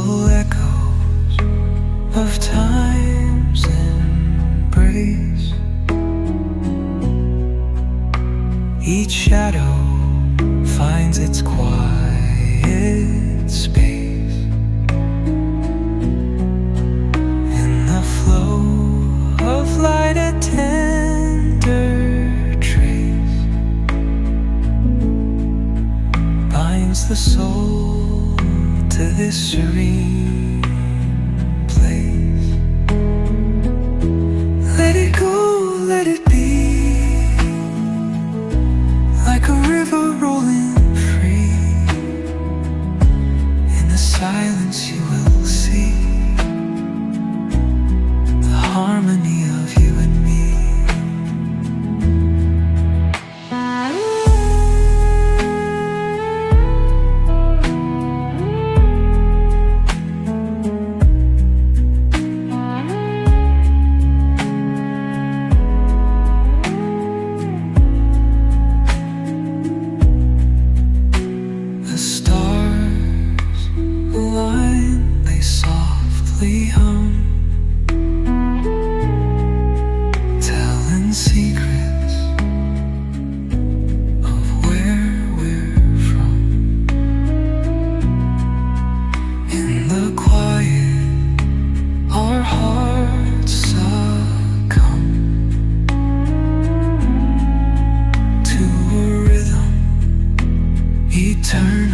Gentle echoes of time's embrace. Each shadow finds its quiet space. In the flow of light, a tender trace binds the soul to this serene place. Let it go, let it be, like a river rolling free. In the silence you will see the harmony of you and me. The stars align, they softly hum, telling secrets of where we're from. In the quiet, our hearts succumb to a rhythm eternal.